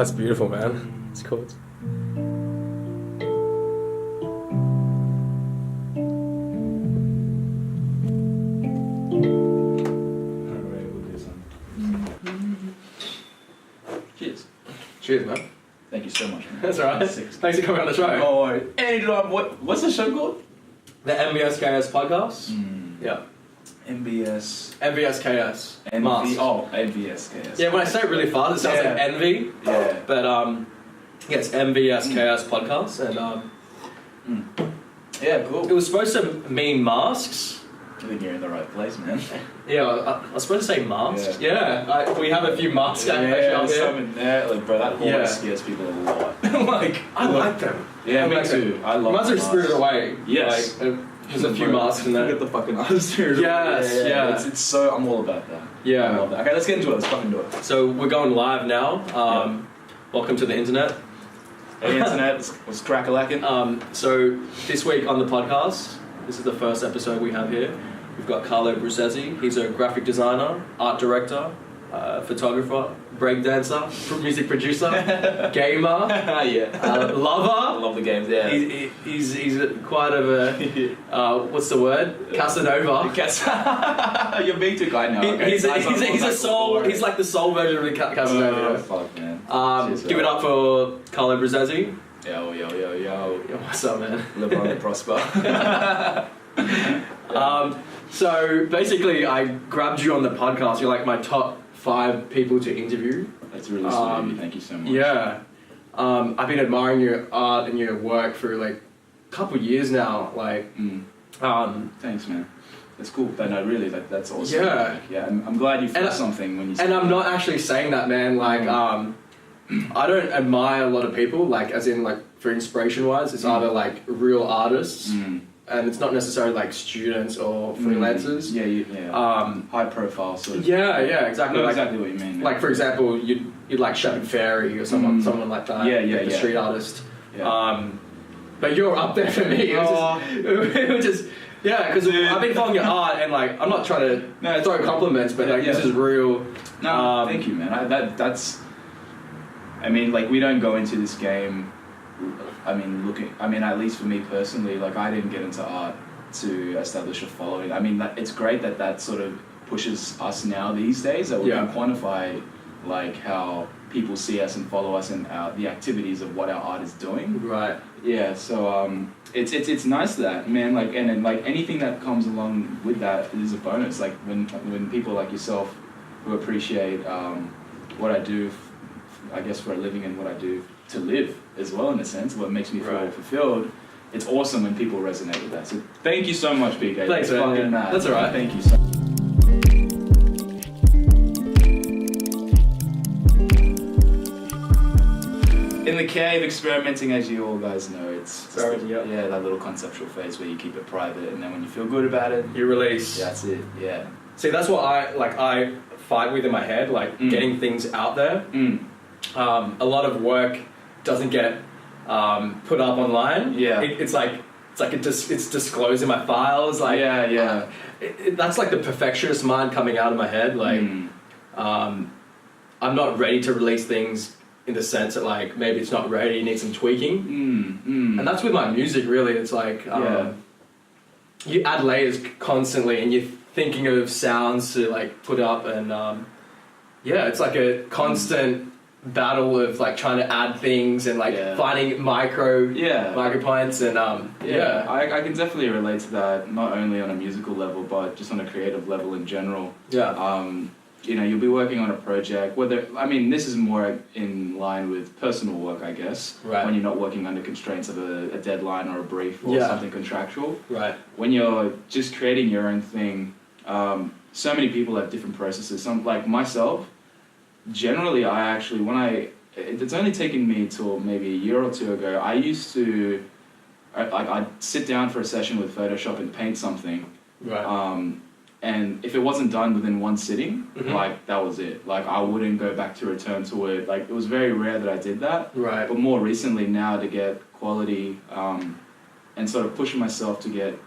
that's beautiful, man. It's cool. Cheers. Cheers, man. Thank you so much, man. That's alright. Thanks for coming on the show. No worries. Anytime. What's the show called? The Mvsks podcast. Yeah. Mvsks. Mvsks. Mvsks. Yeah, when I say it really fast, it sounds like envy. Yeah. But yeah, it's Mvsks podcast, and Yeah, cool. it was supposed to mean masks. I think you're in the right place, man. Yeah, I was supposed to say masks. Yeah, we have a few masks actually out there. Something there. Like, bro, that always scares people a lot. Like, I like them. Yeah, me like too. them. I love masks. Are spirited away. Yes. Like, there's a few masks in there. Get the fucking eyes here. Yes, yeah. It's so, I'm all about that. Yeah. I love that. Okay, let's get into it. Let's fucking do it. So we're going live now. Welcome to the internet. Hey, internet, let's crack-a-lackin'. So this week on the podcast, this is the first episode we have here. We've got Carlo B. He's a graphic designer, art director, photographer, breakdancer, music producer, gamer, lover. I love the games. Yeah. He's quite of a what's the word? Casanova. You're being too kind now. He's a soul. He's like the soul version of the Casanova. Oh, fuck, man. Give it up for Carlo B. Yo. What's up, man? Live on and prosper. So basically, I grabbed you on the podcast. You're like my top 5 people to interview. That's really sweet of you. Thank you so much. Yeah. I've been admiring your art and your work for like a couple years now. Like, thanks, man. That's cool. No, really, that's awesome. Yeah. Yeah. I'm glad you felt something when you. And I'm not actually saying that, man. Like, I don't admire a lot of people. Like, as in, like, for inspiration wise, it's either like real artists. And it's not necessarily like students or freelancers. High profile sort of. Yeah, exactly. I know like, exactly what you mean. Like, for example, you'd like Shepard Fairey or someone like that. The street artist. Yeah. But you're up there for me. Which is because I've been following your art and like I'm not trying to throw compliments, but like this is real. No, thank you, man. That's. I mean, like we don't go into this game. I mean, at least for me personally, like I didn't get into art to establish a following. I mean, it's great that sort of pushes us now these days that we can quantify like how people see us and follow us and the activities of what our art is doing. Right. Yeah. So it's nice that, man. Like and then like anything that comes along with that is a bonus. Like when people like yourself who appreciate what I do, I guess for a living and what I do to live as well in a sense, what makes me feel fulfilled. It's awesome when people resonate with that. So thank you so much, BK. Thanks, man. That's all right. Thank you so much. In the cave, experimenting, as you all guys know, it's that little conceptual phase where you keep it private, and then when you feel good about it, you release. That's it. Yeah. See, that's what I fight with in my head, like getting things out there. A lot of work doesn't get put up online. Yeah, it's disclosed in my files. Like that's like the perfectionist mind coming out of my head. Like I'm not ready to release things in the sense that like maybe it's not ready, it needs some tweaking. And that's with my music really. It's like you add layers constantly, and you're thinking of sounds to like put up, and it's like a constant battle of like trying to add things and like finding micro points and I can definitely relate to that, not only on a musical level but just on a creative level in general. You'll be working on a project, this is more in line with personal work, I guess, when you're not working under constraints of a deadline or a brief or something contractual. When you're just creating your own thing, so many people have different processes. Some, like myself, generally, it's only taken me till maybe a year or two ago. I used to, I'd sit down for a session with Photoshop and paint something. And if it wasn't done within one sitting, like that was it. Like I wouldn't go back to return to it. Like it was very rare that I did that. But more recently now to get quality and sort of pushing myself to get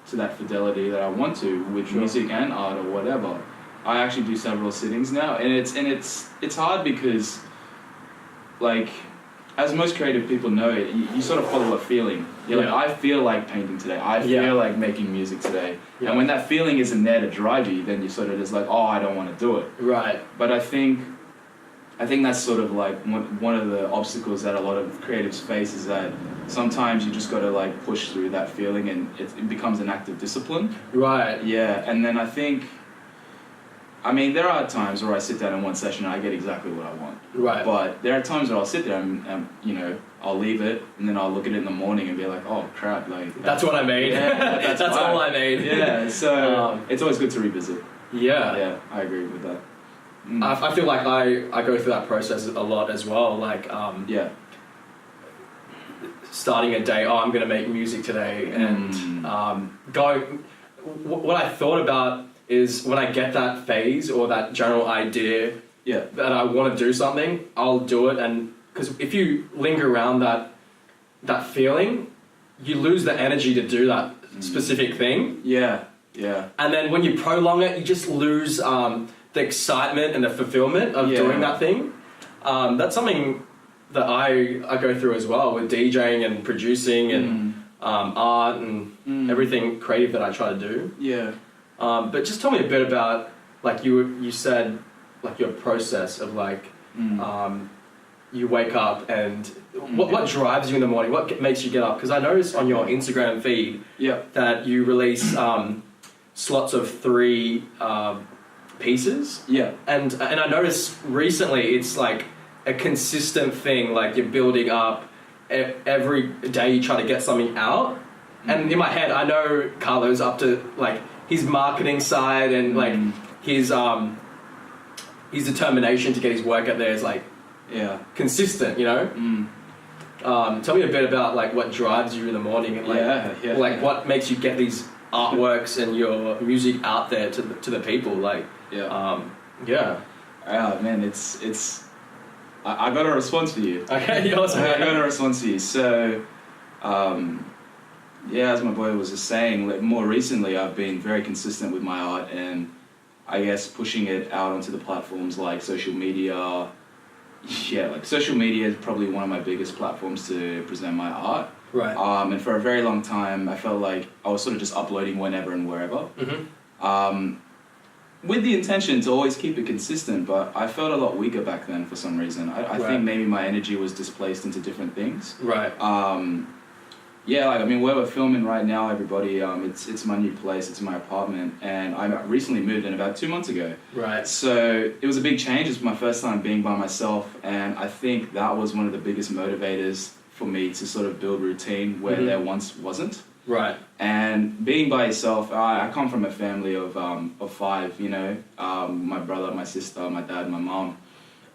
to that fidelity that I want to with music and art or whatever. I actually do several sittings now, and it's hard because like, as most creative people know, you sort of follow a feeling. You're like, I feel like painting today. I feel like making music today. And when that feeling isn't there to drive you, then you sort of just like, oh, I don't want to do it. Right. But I think that's sort of like one of the obstacles that a lot of creatives face, is that sometimes you just got to like push through that feeling, and it becomes an act of discipline. Right. Yeah. And then I mean, there are times where I sit down in one session and I get exactly what I want. Right. But there are times where I'll sit there and you know, I'll leave it, and then I'll look at it in the morning and be like, oh crap, like that's what I made. Yeah, that's all I made. Yeah. So it's always good to revisit. Yeah. Yeah, I agree with that. I feel like I go through that process a lot as well. Like starting a day, I'm going to make music today, and going. What I thought about is when I get that phase or that general idea that I want to do something, I'll do it. And because if you linger around that feeling, you lose the energy to do that specific thing. Yeah, yeah. And then when you prolong it, you just lose the excitement and the fulfillment of doing that thing. That's something that I go through as well with DJing and producing and art and everything creative that I try to do. Yeah. But just tell me a bit about, like you said, like your process of like, you wake up and what drives you in the morning? What makes you get up? Because I noticed on your Instagram feed that you release slots of 3 pieces. Yeah. And I noticed recently it's like a consistent thing, like you're building up every day, you try to get something out. And in my head, I know Carlo's up to like his marketing side and like his determination to get his work out there is like consistent, you know. Tell me a bit about like what drives you in the morning and like what makes you get these artworks and your music out there to the people. Like man, it's I got a response for you. Okay, awesome. I got a response for you. So as my boy was just saying, like more recently I've been very consistent with my art, and I guess pushing it out onto the platforms like social media. Yeah, like social media is probably one of my biggest platforms to present my art. Right. And for a very long time I felt like I was sort of just uploading whenever and wherever. With the intention to always keep it consistent, but I felt a lot weaker back then for some reason. I think maybe my energy was displaced into different things. Right. Like I mean, where we're filming right now, everybody, it's my new place, it's my apartment, and I recently moved in about 2 months ago. Right. So it was a big change. It was my first time being by myself, and I think that was one of the biggest motivators for me to sort of build routine where there once wasn't. Right. And being by yourself, I come from a family of 5, you know, my brother, my sister, my dad, my mom.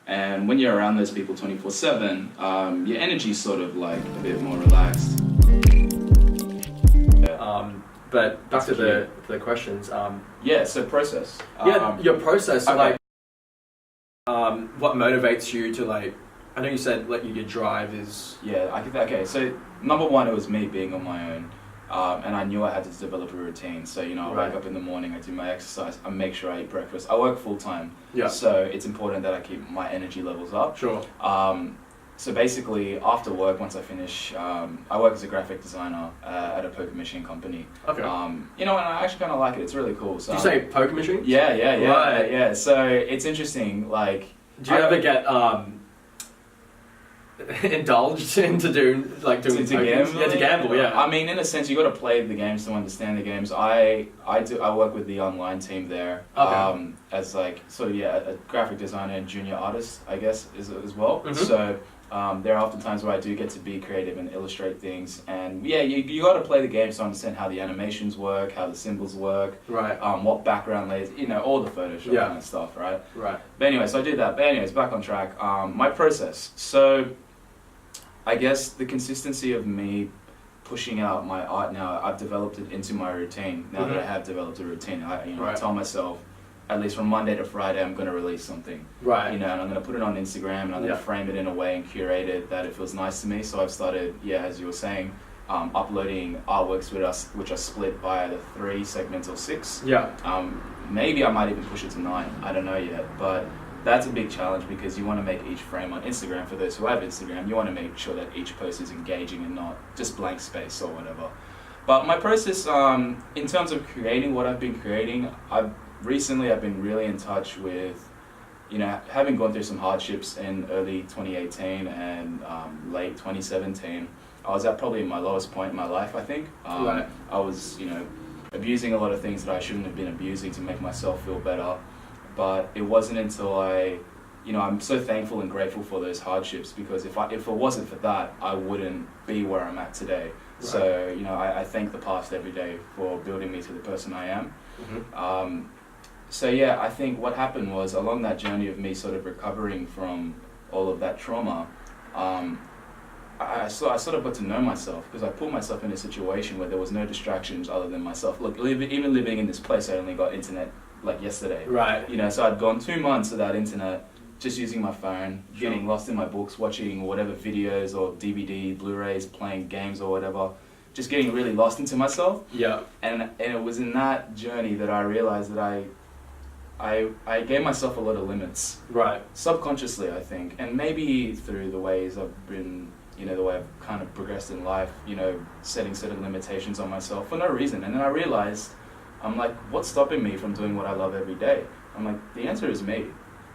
And when you're around those people 24/7, your energy's sort of like a bit more relaxed. But back to the questions. So process. Your process. Okay. Like, what motivates you to like? I know you said like your drive is. Okay. So number one, it was me being on my own. And I knew I had to develop a routine. So, you know, I wake up in the morning, I do my exercise, I make sure I eat breakfast. I work full time. Yeah. So it's important that I keep my energy levels up. Sure. So basically, after work, once I finish, I work as a graphic designer at a poker machine company. Okay. You know, and I actually kind of like it. It's really cool. So did you say poker machine? Yeah. Right. Yeah. So it's interesting. Like, do you ever get indulged into doing to gamble? Yeah, to gamble. Yeah. I mean, in a sense, you got to play the games to understand the games. I work with the online team there. Okay. As like sort of a graphic designer and junior artist, I guess, as well. So. There are often times where I do get to be creative and illustrate things, and you got to play the games to understand how the animations work, how the symbols work, right? What background layers, you know, all the Photoshop kind of stuff, right? Right. But anyway, so I did that. But anyways, back on track. My process. So, I guess the consistency of me pushing out my art now, I've developed it into my routine. Now that I have developed a routine, I tell myself, at least from Monday to Friday, I'm going to release something. Right. You know, and I'm going to put it on Instagram, and I'm going to frame it in a way and curate it that it feels nice to me. So I've started, as you were saying, uploading artworks which are split by the 3 segments or 6. Yeah. Maybe I might even push it to 9. I don't know yet. But that's a big challenge because you want to make each frame on Instagram, for those who have Instagram, you want to make sure that each post is engaging and not just blank space or whatever. But my process, in terms of creating what I've been creating, I've been really in touch with, having gone through some hardships in early 2018 and late 2017. I was at probably my lowest point in my life, I think. Right. I was, abusing a lot of things that I shouldn't have been abusing to make myself feel better. But it wasn't until I'm so thankful and grateful for those hardships, because if it wasn't for that, I wouldn't be where I'm at today. Right. So, I thank the past every day for building me to the person I am. Mm-hmm. So yeah, I think what happened was, along that journey of me sort of recovering from all of that trauma, I sort of got to know myself, because I put myself in a situation where there was no distractions other than myself. Look, even living in this place, I only got internet like yesterday. Right. So I'd gone 2 months without internet, just using my phone, getting lost in my books, watching whatever videos or DVD, Blu-rays, playing games or whatever, just getting really lost into myself. Yeah. And it was in that journey that I realized that I gave myself a lot of limits. Right. Subconsciously, I think, and maybe through the ways I've been, the way I've kind of progressed in life, setting certain limitations on myself for no reason. And then I realized, I'm like, what's stopping me from doing what I love every day? I'm like, the answer is me.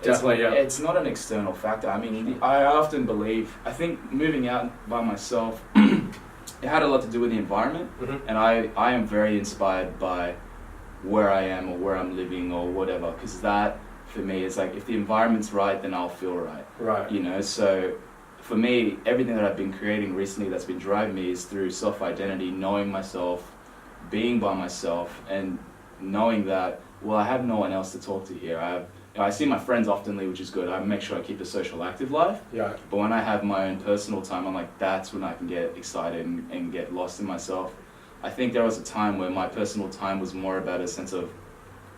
Definitely, yeah. It's not an external factor. I mean, I often believe, I think moving out by myself, it had a lot to do with the environment. Mm-hmm. And I am very inspired by where I am or where I'm living or whatever, because that, for me, is like, if the environment's right, then I'll feel right. Right. So for me, everything that I've been creating recently that's been driving me is through self-identity, knowing myself, being by myself, and knowing that, well, I have no one else to talk to here. I see my friends oftenly, which is good. I make sure I keep a social active life. Yeah. But when I have my own personal time, I'm like, that's when I can get excited and get lost in myself. I think there was a time where my personal time was more about a sense of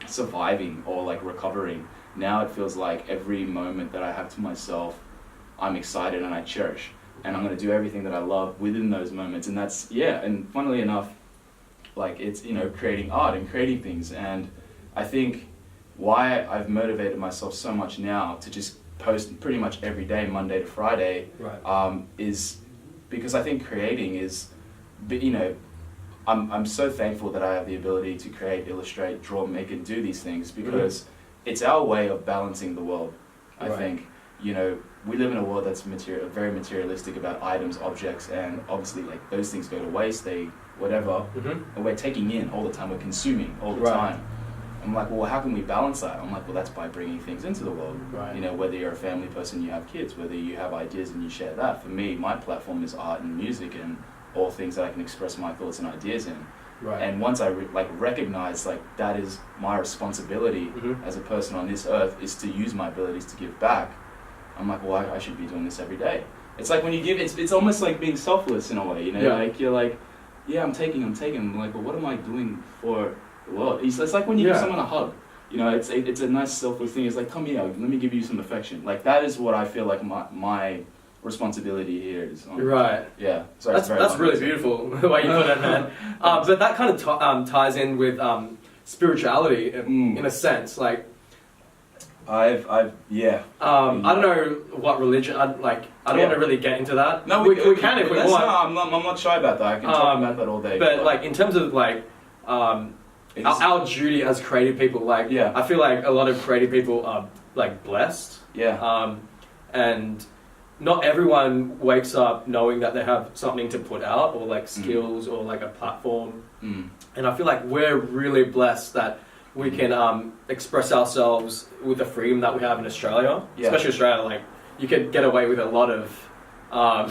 surviving or like recovering. Now it feels like every moment that I have to myself, I'm excited and I cherish. And I'm going to do everything that I love within those moments. And that's, and funnily enough, like it's, creating art and creating things. And I think why I've motivated myself so much now to just post pretty much every day, Monday to Friday, right. Is because I think creating is, I'm so thankful that I have the ability to create, illustrate, draw, make, and do these things, because it's our way of balancing the world. I think, we live in a world that's very materialistic about items, objects, and obviously like those things go to waste, whatever, and we're taking in all the time, we're consuming all the time. I'm like, well, how can we balance that? I'm like, well, that's by bringing things into the world. Right. Whether you're a family person, you have kids, whether you have ideas and you share that. For me, my platform is art and music and all things that I can express my thoughts and ideas in. Right. And once I recognize that is my responsibility as a person on this earth, is to use my abilities to give back. I'm like, well, I should be doing this every day. It's like when you give, it's almost like being selfless in a way, like you're like, yeah, I'm taking. I'm like, well, what am I doing for the world? It's like when you give someone a hug, it's a nice selfless thing. It's like, come here, let me give you some affection. Like that is what I feel like my responsibility here is on. Right. Yeah. Sorry, that's really beautiful the way you put it, man. But that kind of ties in with spirituality in a sense, like. I don't know what religion. I don't want to really get into that. No, we can if we want. I'm not shy about that. I can talk about that all day. But like in terms of like our duty as creative people, I feel like a lot of creative people are like blessed. Yeah. And not everyone wakes up knowing that they have something to put out or like skills or like a platform. And I feel like we're really blessed that we can express ourselves with the freedom that we have in Australia, especially Australia. Like you could get away with a lot of art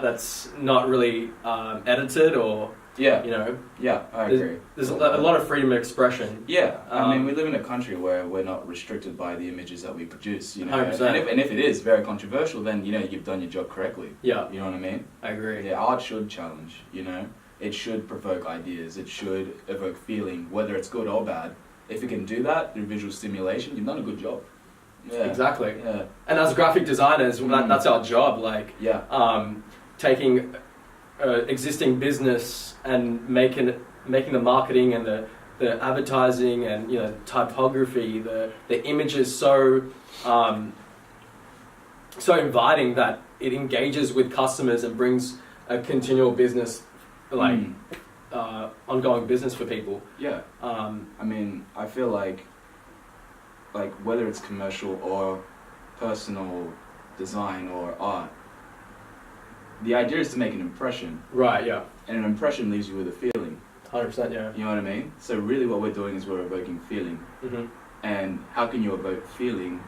that's not really edited or I agree. There's a lot of freedom of expression. Yeah, I mean we live in a country where we're not restricted by the images that we produce. 100%. And if it is very controversial, then you've done your job correctly. Yeah, you know what I mean. I agree. Yeah, art should challenge. It should provoke ideas, it should evoke feeling, whether it's good or bad. If it can do that through visual stimulation, you've done a good job. Yeah. Exactly. Yeah. And as graphic designers, that's our job, taking existing business and making the marketing and the the advertising and typography, the image is so so inviting that it engages with customers and brings a continual business, like ongoing business for people. Yeah. I mean, I feel like whether it's commercial or personal design or art, the idea is to make an impression. Right, yeah. And an impression leaves you with a feeling. 100%, yeah. You know what I mean? So really what we're doing is we're evoking feeling. Mm-hmm. And how can you evoke feeling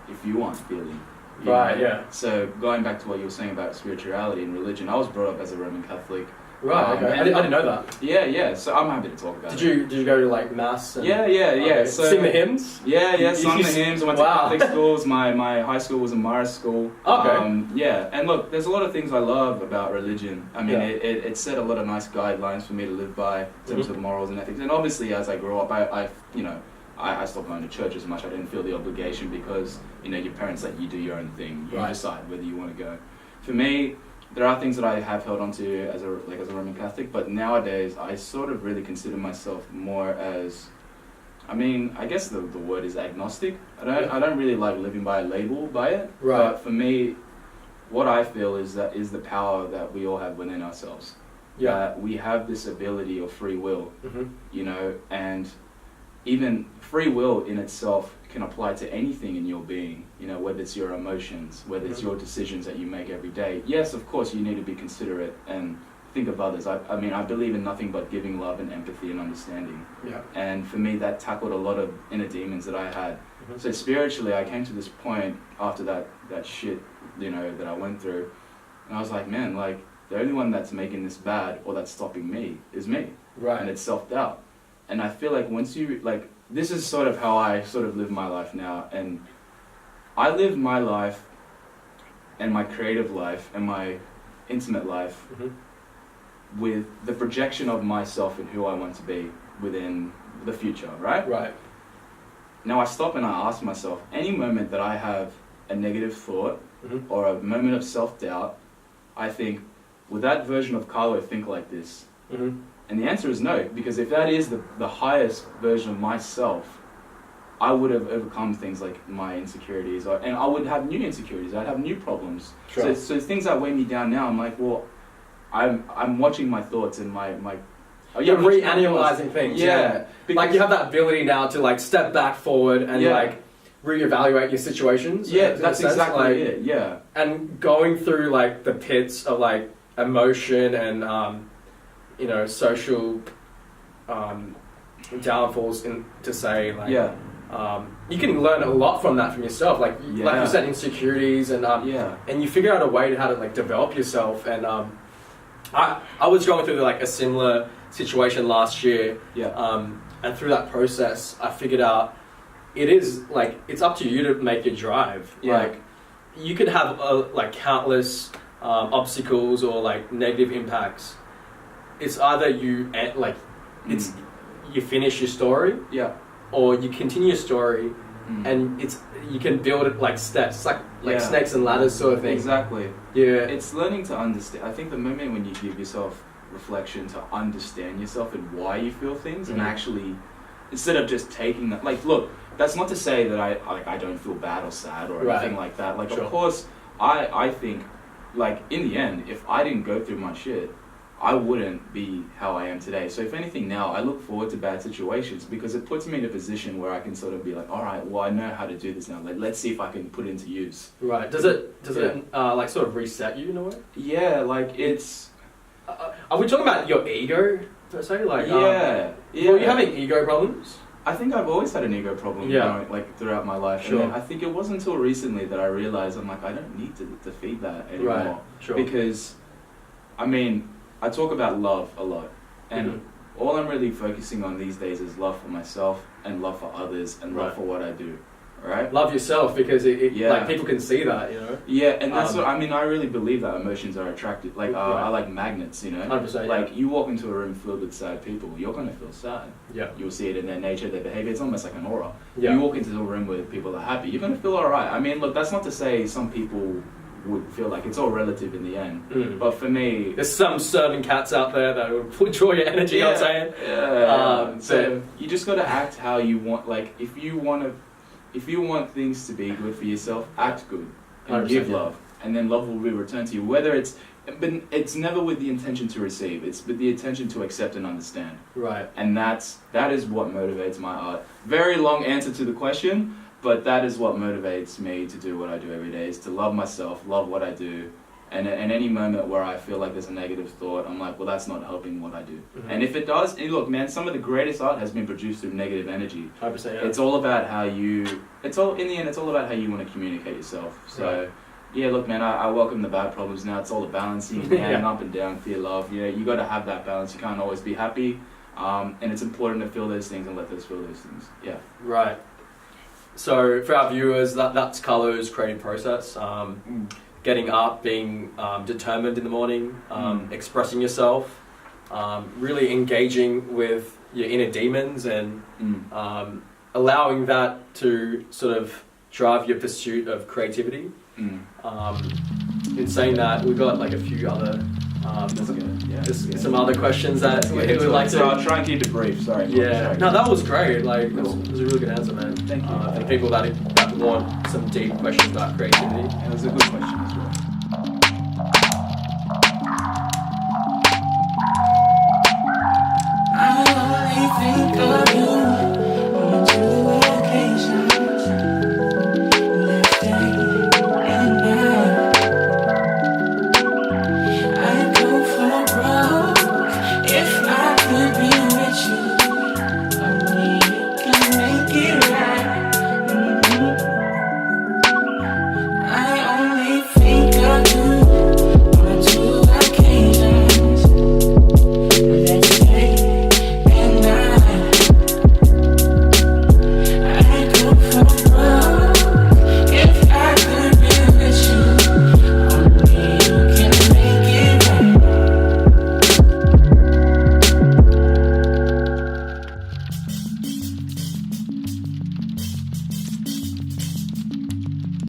if you aren't feeling? Right, yeah. So going back to what you were saying about spirituality and religion, I was brought up as a Roman Catholic. Right, okay. I didn't know that. Yeah. So I'm happy to talk about it. Did you go to like mass? And, yeah. Okay. So, sing the hymns? Yeah. Sung the hymns. I went to Catholic schools. My high school was a Morris school. Okay. Yeah, and look, there's a lot of things I love about religion. I mean, it set a lot of nice guidelines for me to live by in terms of morals and ethics. And obviously, as I grew up, I stopped going to church as much. I didn't feel the obligation because your parents let you do your own thing. You decide whether you want to go. For me, there are things that I have held on to as a Roman Catholic, but nowadays I sort of really consider myself more as, I guess the word is agnostic. I don't really like living by a label by it. Right. But for me, what I feel is the power that we all have within ourselves. Yeah. That we have this ability of free will, mm-hmm. And even free will in itself can apply to anything in your being, whether it's your emotions, whether it's your decisions that you make every day. Yes, of course, you need to be considerate and think of others. I believe in nothing but giving love and empathy and understanding. Yeah. And for me, that tackled a lot of inner demons that I had. Mm-hmm. So spiritually, I came to this point after that shit, that I went through. And I was like, man, the only one that's making this bad or that's stopping me is me. Right. And it's self-doubt. And I feel like once you, this is sort of how I sort of live my life now. And I live my life and my creative life and my intimate life with the projection of myself and who I want to be within the future, right? Right. Now I stop and I ask myself, any moment that I have a negative thought or a moment of self-doubt, I think, would that version of Carlo think like this? And the answer is no, because if that is the highest version of myself, I would have overcome things like my insecurities, and I would have new insecurities. I'd have new problems. Sure. So things that weigh me down now, I'm like, well, I'm watching my thoughts and my you're reanalyzing things. Yeah. Like you have that ability now to step back forward and reevaluate your situations. Yeah, that's exactly it. Yeah. And going through the pits of emotion and social downfalls to say you can learn a lot from that from yourself, like you said, insecurities and and you figure out a way to how to develop yourself. And I was going through a similar situation last year, and through that process I figured out it's up to you to make your drive. You could have countless obstacles or negative impacts. It's either you you finish your story, or you continue your story, and you can build it steps, snakes and ladders sort of thing. Exactly. Yeah. It's learning to understand. I think the moment when you give yourself reflection to understand yourself and why you feel things, and actually, instead of just taking that, look, that's not to say that I don't feel bad or sad or anything like that. Sure. Of course, I think, in the end, if I didn't go through my shit, I wouldn't be how I am today. So if anything now, I look forward to bad situations because it puts me in a position where I can sort of be all right, well, I know how to do this now. Let's see if I can put it into use. Right. Does it sort of reset you in a way? Yeah, it's... are we talking about your ego, per se? Yeah. Were you having ego problems? I think I've always had an ego problem throughout my life. Sure. And I think it wasn't until recently that I realized I don't need to defeat that anymore. Right. Sure. Because, I talk about love a lot, and all I'm really focusing on these days is love for myself and love for others and love for what I do, right? Love yourself because people can see that, Yeah, and that's what, I really believe that emotions are attractive, are like magnets, 100%, you walk into a room filled with sad people, you're going to feel sad. Yeah. You'll see it in their nature, their behavior, it's almost like an aura. Yeah. You walk into a room with people that are happy, you're going to feel alright. Look, that's not to say some people would feel like. It's all relative in the end. But for me, there's some certain cats out there that will draw your energy. I'm saying. So you just got to act how you want. Like if you want things to be good for yourself, act good and give love, and then love will be returned to you. Whether but it's never with the intention to receive. It's with the intention to accept and understand. Right. And that is what motivates my art. Very long answer to the question, but that is what motivates me to do what I do every day. Is to love myself, love what I do, and at any moment where I feel like there's a negative thought, I'm like, well, that's not helping what I do. And if it does, and look, man, some of the greatest art has been produced through negative energy. 100%. Yeah. It's all about how you. It's all in the end. It's all about how you want to communicate yourself. So. Right. Yeah, look, man, I welcome the bad problems now. It's all a balancing, up and down, fear, love. You got to have that balance. You can't always be happy, and it's important to feel those things and let those feel those things. Yeah. Right. So for our viewers, that's Carlo's creative process. Getting up, being determined in the morning, expressing yourself, really engaging with your inner demons, and allowing that to sort of drive your pursuit of creativity. In saying that, we've got like a few other some other questions that we would like to. I'll try and keep it brief. Sorry. Yeah. No, that was great. Like, it was a really good answer, man. Thank you. For people that want some deep questions about creativity. It was a good question as well.